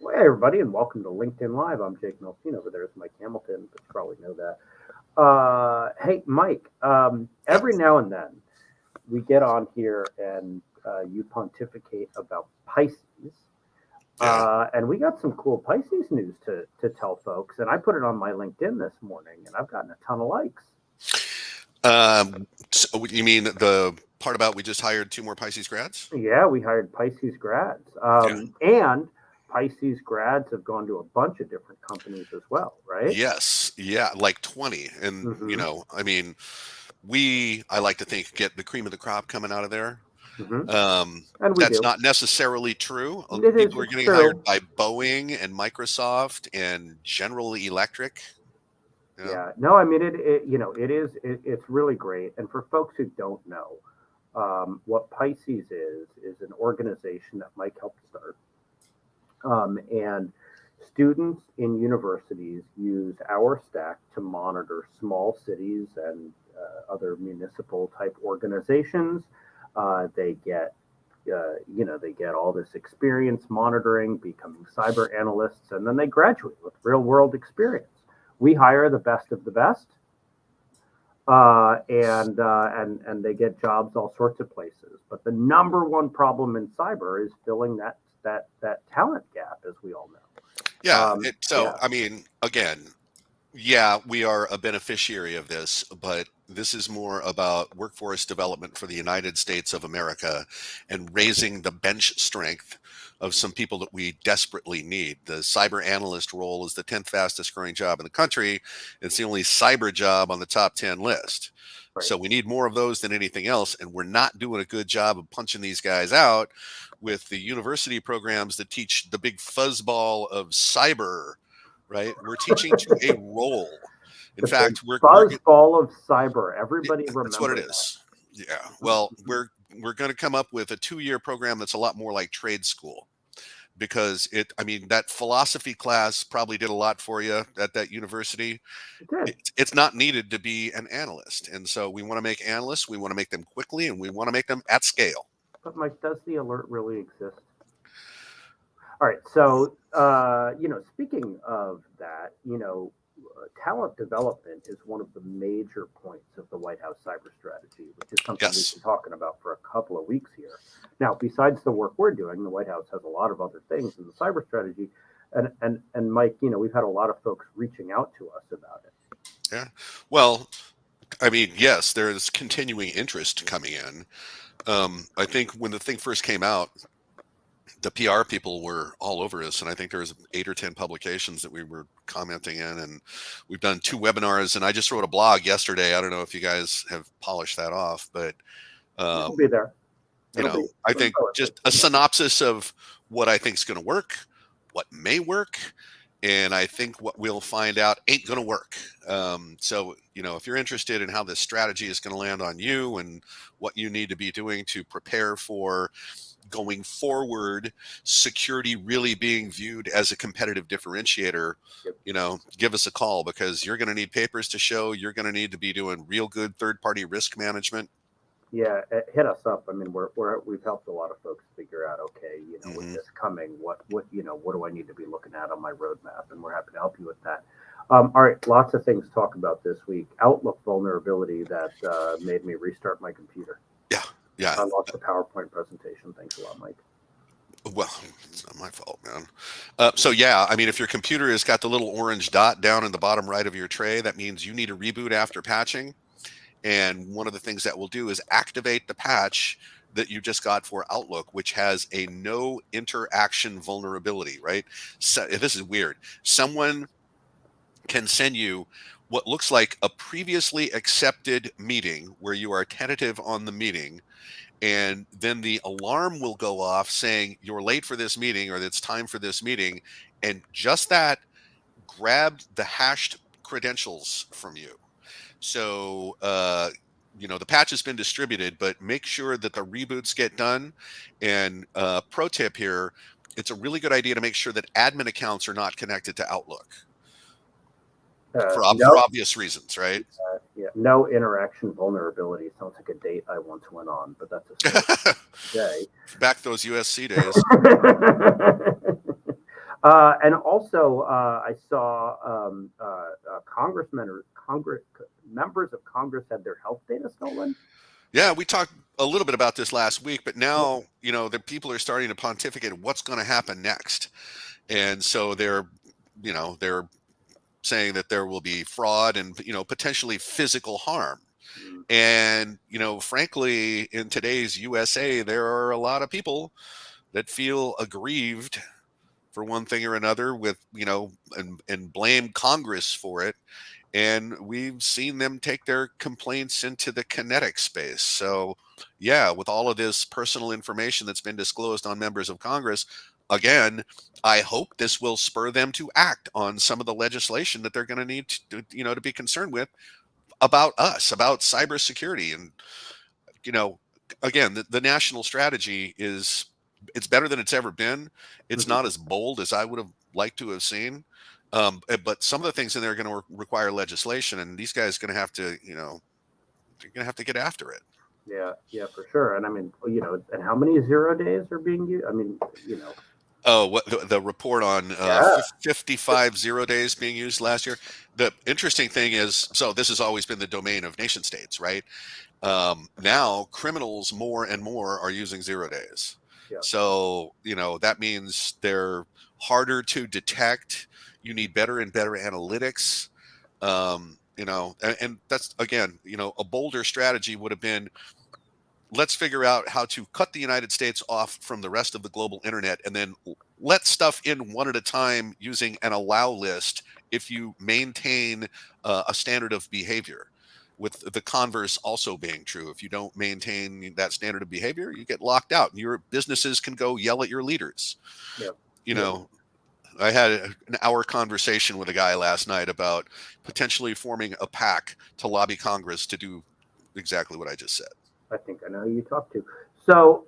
Well, hey, everybody, and welcome to LinkedIn Live. I'm Jake Milstein. Over there is Mike Hamilton, but you probably know that. Hey, Mike, Yep. every now and then we get on here and you pontificate about Pisces. Yeah. And we got some cool Pisces news to tell folks. And I put it on my LinkedIn this morning, and I've gotten a ton of likes. So you mean the part about we just hired 2 more Pisces grads? Yeah, we hired Pisces grads. Yeah. And Pisces grads have gone to a bunch of different companies as well, right? Yes. Yeah. Like 20. And, Mm-hmm. I like to think, get the cream of the crop coming out of there. Mm-hmm. Um, And we that's do. not necessarily true. It is. People are It's getting hired true. by Boeing and Microsoft and General Electric. You know? Yeah. No, I mean it is. It's really great. And for folks who don't know, what Pisces is an organization that Mike helped start. And students in universities use our stack to monitor small cities and other municipal type organizations. They get they get all this experience monitoring, becoming cyber analysts, and then they graduate with real world experience. We hire the best of the best, and they get jobs all sorts of places. But the number one problem in cyber is filling that talent gap, as we all know. Yeah. Yeah, Again, yeah, we are a beneficiary of this, but this is more about workforce development for the United States of America and raising the bench strength of some people that we desperately need. The cyber analyst role is the 10th fastest growing job in the country. It's the only cyber job on the top 10 list. right. So we need more of those than anything else. And we're not doing a good job of punching these guys out with the university programs that teach the big fuzzball of cyber, right? We're teaching to a role. In The big fact, we're buzzball of cyber. Everybody that's what it remember that. is. Yeah. Well, we're going to come up with a 2-year program that's a lot more like trade school because that philosophy class probably did a lot for you at that university. It did. It's not needed to be an analyst. And so we want to make analysts, we want to make them quickly, and we want to make them at scale. But Mike, does the alert really exist? All right. So, speaking of that, talent development is one of the major points of the White House cyber strategy, which is something we've Yes. been talking about for a couple of weeks here. Now, besides the work we're doing, the White House has a lot of other things in the cyber strategy. And Mike, we've had a lot of folks reaching out to us about it. Yeah. Well, yes, there's continuing interest coming in. I think when the thing first came out, the PR people were all over us, and I think there was 8 or 10 publications that we were commenting in, and we've done 2 webinars, and I just wrote a blog yesterday. I don't know if you guys have polished that off, but It'll be there. I It'll think go with just it. a synopsis of what I think is going to work, what may work, and I think what we'll find out ain't going to work. So, if you're interested in how this strategy is going to land on you and what you need to be doing to prepare for going forward, security really being viewed as a competitive differentiator, Yep. give us a call because you're going to need papers to show. You're going to need to be doing real good third-party risk management. Yeah, hit us up. I mean, we've helped a lot of folks figure out, okay, with Hmm. this coming, what do I need to be looking at on my roadmap, and we're happy to help you with that. All right, lots of things to talk about this week. Outlook vulnerability that made me restart my computer. Yeah, yeah. I lost the PowerPoint presentation. Thanks a lot, Mike. Well, it's not my fault, man. If your computer has got the little orange dot down in the bottom right of your tray, that means you need a reboot after patching. And one of the things that we'll do is activate the patch that you just got for Outlook, which has a no interaction vulnerability, right? So this is weird. Someone can send you what looks like a previously accepted meeting where you are tentative on the meeting, and then the alarm will go off saying you're late for this meeting or it's time for this meeting, and just that grabbed the hashed credentials from you. So the patch has been distributed, but make sure that the reboots get done. And pro tip here, it's a really good idea to make sure that admin accounts are not connected to Outlook for No, obvious reasons, right? yeah, no interaction vulnerability. Sounds like a date I once went on, but that's a story today. Back those USC days. And also, I saw congressmen or Congress members of Congress had their health data stolen. Yeah, we talked a little bit about this last week, but Yeah. now, the people are starting to pontificate what's going to happen next. And so they're saying that there will be fraud and, potentially physical harm. Mm. And, frankly, in today's USA, there are a lot of people that feel aggrieved for one thing or another with, and blame Congress for it. And we've seen them take their complaints into the kinetic space. So, yeah, with all of this personal information that's been disclosed on members of Congress, again, I hope this will spur them to act on some of the legislation that they're going to need to be concerned with about us, about cybersecurity. And, you know, again, the national strategy it's better than it's ever been. It's Mhm. not as bold as I would have liked to have seen. But some of the things in there are going to require legislation, and these guys are going to have to, they're going to have to get after it. Yeah, yeah, for sure. And I mean, and how many 0 days are being used? I mean, Oh, what the report on yeah. 55 0 days being used last year. The interesting thing is, so this has always been the domain of nation states, right? Now criminals more and more are using 0 days. Yeah. So, that means they're harder to detect. You need better and better analytics. And that's, again, a bolder strategy would have been, let's figure out how to cut the United States off from the rest of the global internet and then let stuff in one at a time using an allow list if you maintain a standard of behavior, with the converse also being true. If you don't maintain that standard of behavior, you get locked out and your businesses can go yell at your leaders. Yeah. you Yeah. know I had an hour conversation with a guy last night about potentially forming a pack to lobby Congress to do exactly what I just said. I think I know who you talked to. So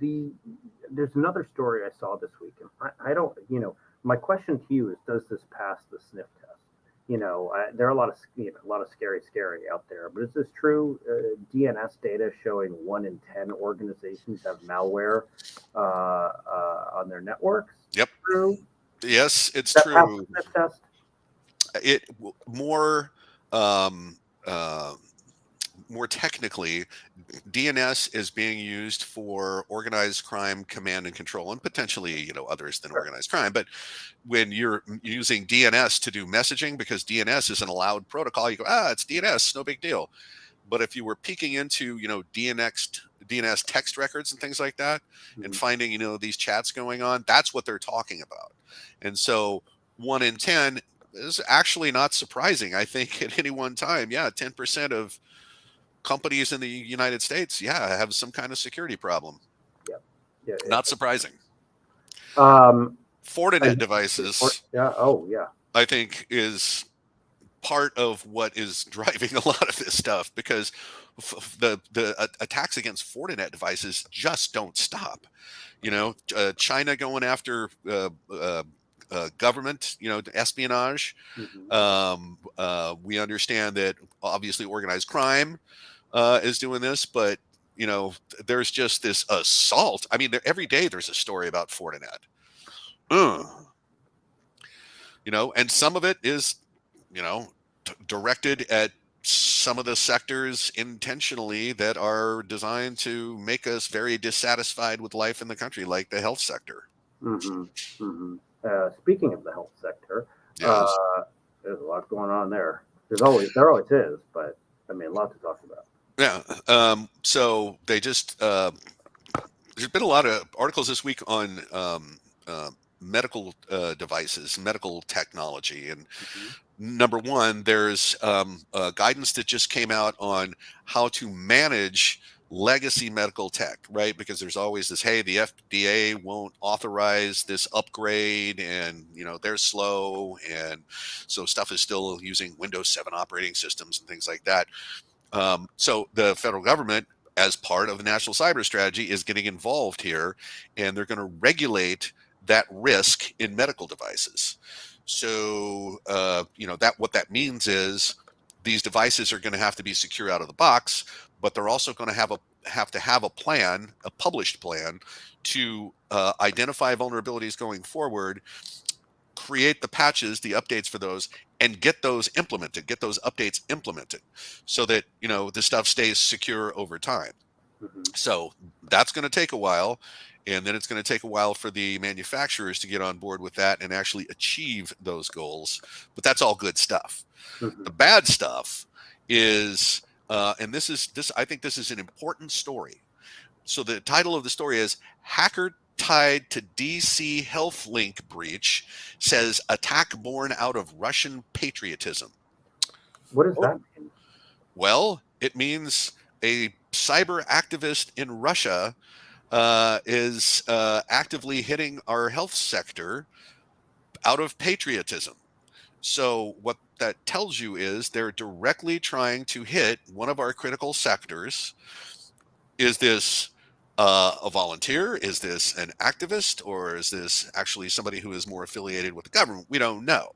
there's another story I saw this week, and I don't, my question to you is, does this pass the sniff test? There are a lot of scary out there, but is this true? DNS data showing 1 in 10 organizations have malware on their networks. Yep. True. Yes, it's That pass the true. sniff test. It more um, uh, more technically, DNS is being used for organized crime command and control, and potentially, others than Sure. organized crime. But when you're using DNS to do messaging, because DNS is an allowed protocol, you go, it's DNS, no big deal. But if you were peeking into, DNS text records and things like that, and Mhm. finding, these chats going on, that's what they're talking about. And so 1 in 10 is actually not surprising. I think at any one time, 10% of companies in the United States, have some kind of security problem. Yeah. Yeah. Not surprising. Um, Fortinet and devices, yeah. Oh, yeah. I think, is part of what is driving a lot of this stuff, because the attacks against Fortinet devices just don't stop. China going after government, espionage. Mhm. We understand that obviously organized crime is doing this, but there's just this assault. I mean, every day there's a story about Fortinet. Ugh. And some of it is, directed at some of the sectors intentionally that are designed to make us very dissatisfied with life in the country, like the health sector. Hmm. Hmm. Speaking of the health sector, Yes. there's a lot going on there. There always is, but I mean, a lot to talk about. Yeah. So they just there's been a lot of articles this week on medical devices, medical technology, and Mhm. number one, there's guidance that just came out on how to manage legacy medical tech, right? Because there's always this, hey, the FDA won't authorize this upgrade, and they're slow, and so stuff is still using Windows 7 operating systems and things like that. So the federal government, as part of the national cyber strategy, is getting involved here, and they're going to regulate that risk in medical devices. So that what that means is these devices are going to have to be secure out of the box, but they're also going to have a plan, a published plan, to identify vulnerabilities going forward, create the patches, the updates for those, and get those implemented, get those updates implemented, so that the stuff stays secure over time. Mm-hmm. So that's going to take a while, and then it's going to take a while for the manufacturers to get on board with that and actually achieve those goals. But that's all good stuff. Mm-hmm. The bad stuff is, and this I think this is an important story. So the title of the story is "Hacker Tied to DC Health Link Breach Says Attack Born Out of Russian Patriotism." What does Oh, that mean? well, it means a cyber activist in Russia is actively hitting our health sector out of patriotism. So what that tells you is they're directly trying to hit one of our critical sectors. Is this a volunteer? Is this an activist? Or is this actually somebody who is more affiliated with the government? We don't know.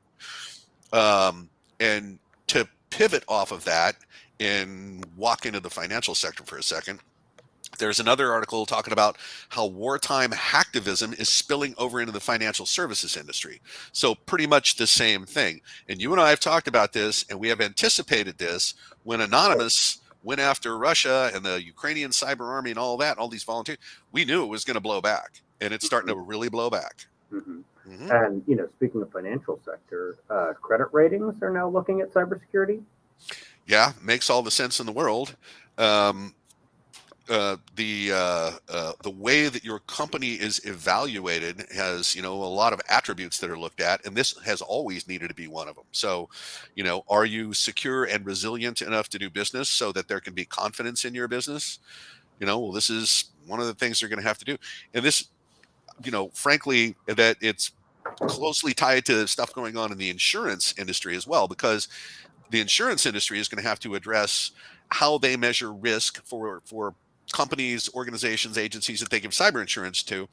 And to pivot off of that and walk into the financial sector for a second, there's another article talking about how wartime hacktivism is spilling over into the financial services industry. So pretty much the same thing. And you and I have talked about this, and we have anticipated this when Anonymous went after Russia and the Ukrainian cyber army and all that, all these volunteers. We knew it was going to blow back, and it's starting to really blow back. Mm-hmm. Mm-hmm. And speaking of financial sector, credit ratings are now looking at cybersecurity. Yeah, makes all the sense in the world. The way that your company is evaluated has a lot of attributes that are looked at, and this has always needed to be one of them. So are you secure and resilient enough to do business so that there can be confidence in your business? Well, this is one of the things they're going to have to do. And this, frankly, that it's closely tied to stuff going on in the insurance industry as well, because the insurance industry is going to have to address how they measure risk for companies, organizations, agencies that they give cyber insurance to.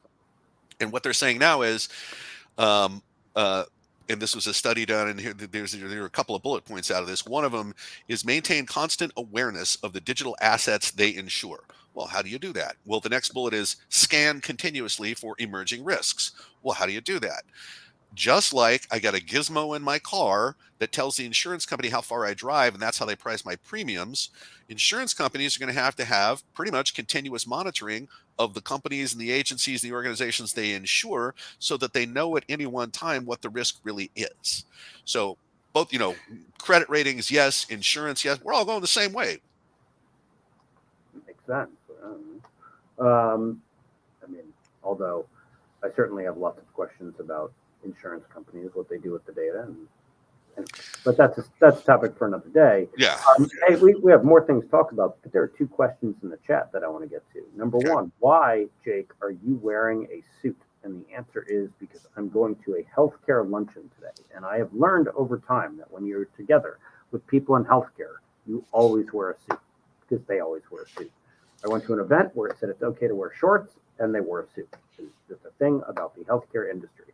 And what they're saying now is, and this was a study done, and here there are a couple of bullet points out of this. One of them is maintain constant awareness of the digital assets they insure. Well, how do you do that? Well, the next bullet is scan continuously for emerging risks. Well, how do you do that? Just like I got a gizmo in my car that tells the insurance company how far I drive, and that's how they price my premiums, insurance companies are going to have pretty much continuous monitoring of the companies and the agencies, the organizations they insure, so that they know at any one time what the risk really is. So both, credit ratings, yes, insurance, yes, we're all going the same way. Makes sense. I mean, although I certainly have lots of questions about insurance companies, what they do with the data, but that's a topic for another day. Yeah. Hey, we have more things to talk about, but there are two questions in the chat that I want to get to. Number one, why, Jake, are you wearing a suit? And the answer is because I'm going to a healthcare luncheon today, and I have learned over time that when you're together with people in healthcare, you always wear a suit because they always wear a suit. I went to an event where it said it's okay to wear shorts, and they wore a suit. It's just a thing about the healthcare industry.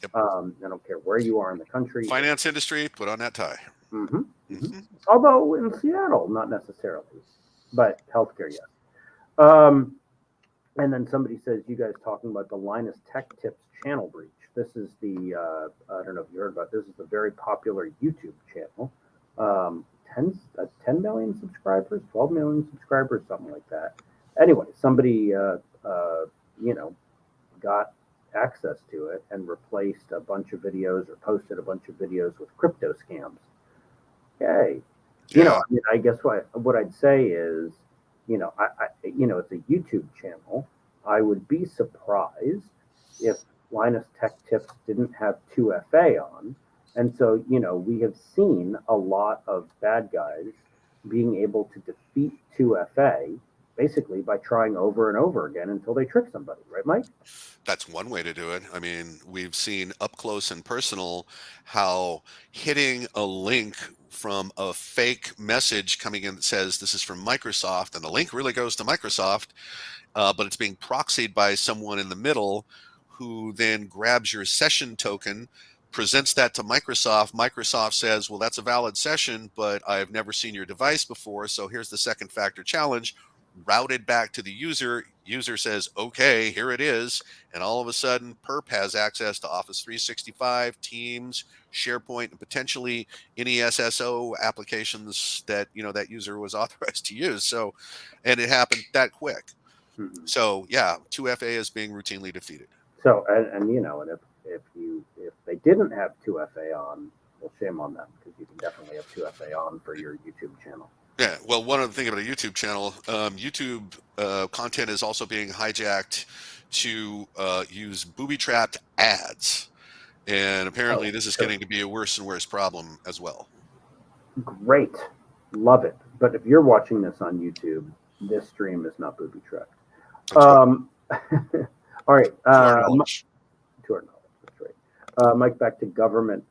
Yep. I don't care where you are in the country. Finance industry, put on that tie. Mm-hmm. Mm-hmm. Although in Seattle, not necessarily, but healthcare, yes. And then somebody says, you guys talking about the Linus Tech Tips channel breach. This is the, I don't know if you heard about this, is a very popular YouTube channel. 10 million subscribers, 12 million subscribers, something like that. Anyway, somebody, got access to it and replaced a bunch of videos or posted a bunch of videos with crypto scams. Yay. Yeah. I guess what I'd say is, it's a YouTube channel. I would be surprised if Linus Tech Tips didn't have 2FA on. And so, we have seen a lot of bad guys being able to defeat 2FA basically by trying over and over again until they trick somebody, right, Mike? That's one way to do it. I mean, we've seen up close and personal how hitting a link from a fake message coming in that says this is from Microsoft, and the link really goes to Microsoft, but it's being proxied by someone in the middle who then grabs your session token, presents that to Microsoft. Microsoft says, well, that's a valid session, but I've never seen your device before. So here's the second factor challenge routed back to the user. User says, okay, here it is. And all of a sudden, Perp has access to Office 365, Teams, SharePoint, and potentially any SSO applications that, that user was authorized to use. So, and it happened that quick. Mhm. So yeah, 2FA is being routinely defeated. So, and if they didn't have 2FA on, well, shame on them, because you can definitely have 2FA on for your YouTube channel. Yeah, well, one other thing about a YouTube channel, YouTube content is also being hijacked to use booby-trapped ads. And apparently Oh, this is sure. getting to be a worse and worse problem as well. Great. Love it. But if you're watching this on YouTube, this stream is not booby trapped. That's right. All right. To our knowledge. To our knowledge. That's right. Mike, back to government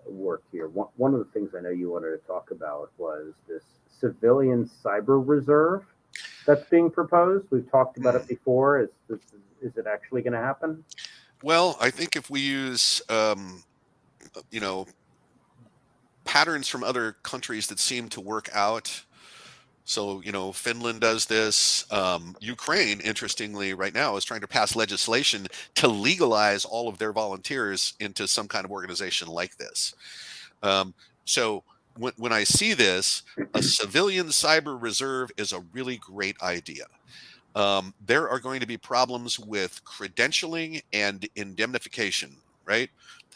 work here. One of the things I know you wanted to talk about was this civilian cyber reserve that's being proposed. We've talked about it before. Is it actually going to happen? Well, I think if we use, patterns from other countries that seem to work out. So, Finland does this. Ukraine, interestingly, right now is trying to pass legislation to legalize all of their volunteers into some kind of organization like this. So when I see this, a civilian cyber reserve is a really great idea. There are going to be problems with credentialing and indemnification, right?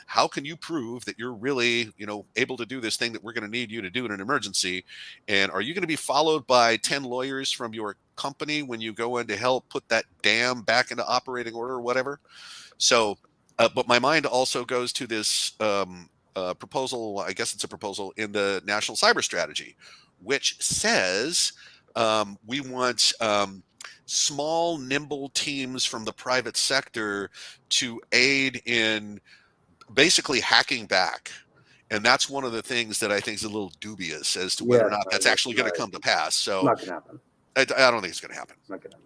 How can you prove that you're really, able to do this thing that we're going to need you to do in an emergency? And are you going to be followed by 10 lawyers from your company when you go in to help put that dam back into operating order or whatever? So, but my mind also goes to this proposal. I guess it's a proposal in the National Cyber Strategy, which says we want small, nimble teams from the private sector to aid in basically hacking back. And that's one of the things that I think is a little dubious as to whether or not that's actually going to come to pass. So not going to happen. I don't think it's going to happen. It's not going to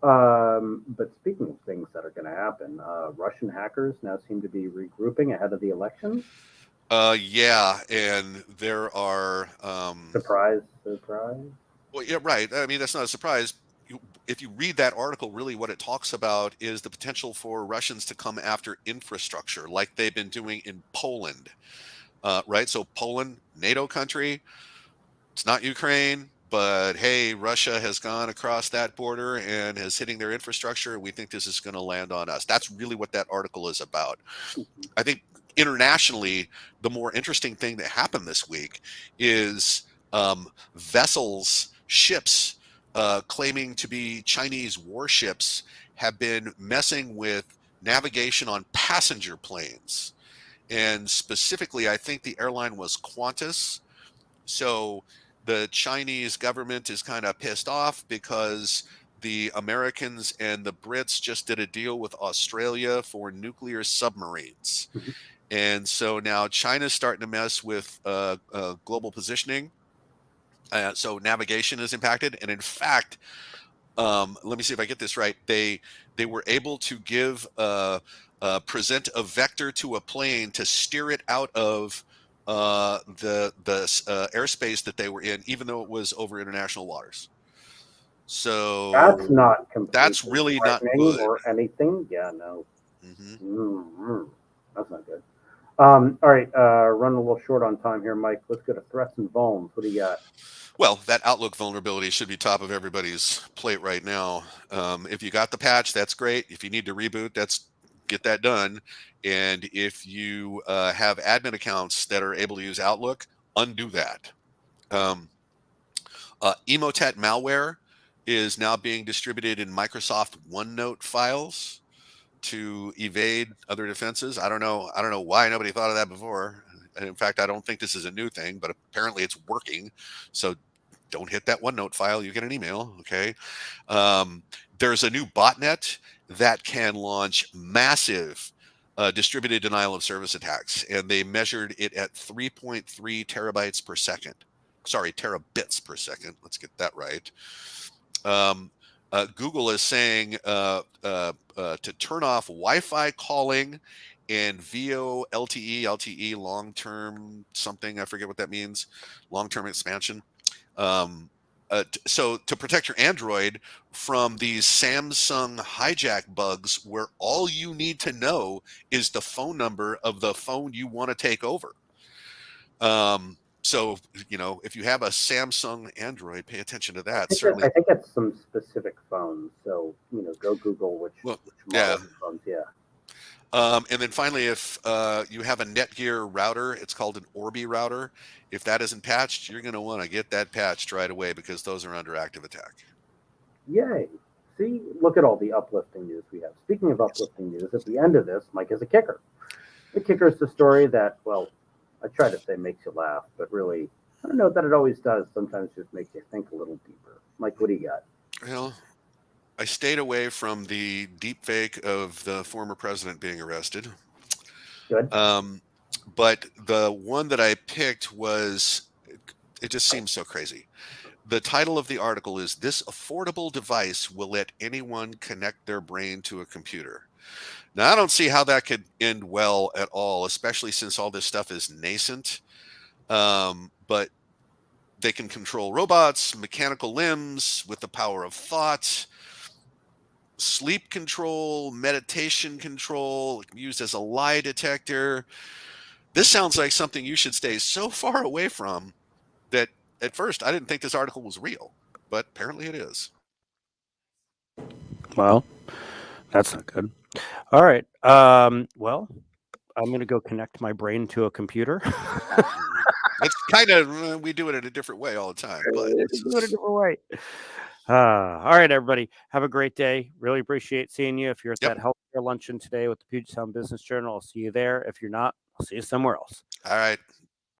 happen. But speaking of things that are going to happen, Russian hackers now seem to be regrouping ahead of the election. Yeah, and there are surprise. Well, yeah, right. I mean, that's not a surprise. If you read that article, really what it talks about is the potential for Russians to come after infrastructure like they've been doing in Poland, right? So Poland, NATO country, it's not Ukraine, but hey, Russia has gone across that border and is hitting their infrastructure. We think this is going to land on us. That's really what that article is about. I think internationally, the more interesting thing that happened this week is vessels, ships claiming to be Chinese warships have been messing with navigation on passenger planes. And specifically, I think the airline was Qantas. So the Chinese government is kind of pissed off because the Americans and the Brits just did a deal with Australia for nuclear submarines. And so now China's starting to mess with global positioning. So navigation is impacted. And in fact, let me see if I get this right. They were able to present a vector to a plane to steer it out of the airspace that they were in, even though it was over international waters. So that's not that's really not good or anything. Yeah, no. Mm-hmm. That's not good. All right, running a little short on time here, Mike. Let's go to threats and vulns. What do you got? Well, that Outlook vulnerability should be top of everybody's plate right now. If you got the patch, that's great. If you need to reboot, get that done. And if you have admin accounts that are able to use Outlook, undo that. Emotet malware is now being distributed in Microsoft OneNote files to evade other defenses. I don't know why nobody thought of that before. And in fact, I don't think this is a new thing, but apparently it's working. So don't hit that OneNote file. You get an email. Okay. There's a new botnet that can launch massive distributed denial of service attacks, and they measured it at 3.3 terabytes per second. Sorry, terabits per second. Let's get that right. Google is saying to turn off Wi-Fi calling and VoLTE, long-term something, I forget what that means, long-term expansion. So to protect your Android from these Samsung hijack bugs where all you need to know is the phone number of the phone you want to take over. So, if you have a Samsung Android, pay attention to that. Certainly. I think it's some specific phones. So, go Google which model of phones. Yeah. And then finally, if you have a Netgear router, it's called an Orbi router. If that isn't patched, you're going to want to get that patched right away because those are under active attack. Yay. See, look at all the uplifting news we have. Speaking of uplifting news, at the end of this, Mike is a kicker. The kicker is the story that, well, I try to say makes you laugh, but really, I don't know that it always does. Sometimes just makes you think a little deeper. Mike, what do you got? Well, I stayed away from the deep fake of the former president being arrested. Good. But the one that I picked it just seems so crazy. The title of the article is "This Affordable Device Will Let Anyone Connect Their Brain to a Computer." Now, I don't see how that could end well at all, especially since all this stuff is nascent. But they can control robots, mechanical limbs with the power of thought, sleep control, meditation control, used as a lie detector. This sounds like something you should stay so far away from that at first I didn't think this article was real, but apparently it is. Well, that's not good. All right. Well, I'm going to go connect my brain to a computer. It's kind of, we do it in a different way all the time, but it's do it a different way. All right, everybody. Have a great day. Really appreciate seeing you. If you're at that healthcare luncheon today with the Puget Sound Business Journal, I'll see you there. If you're not, I'll see you somewhere else. All right.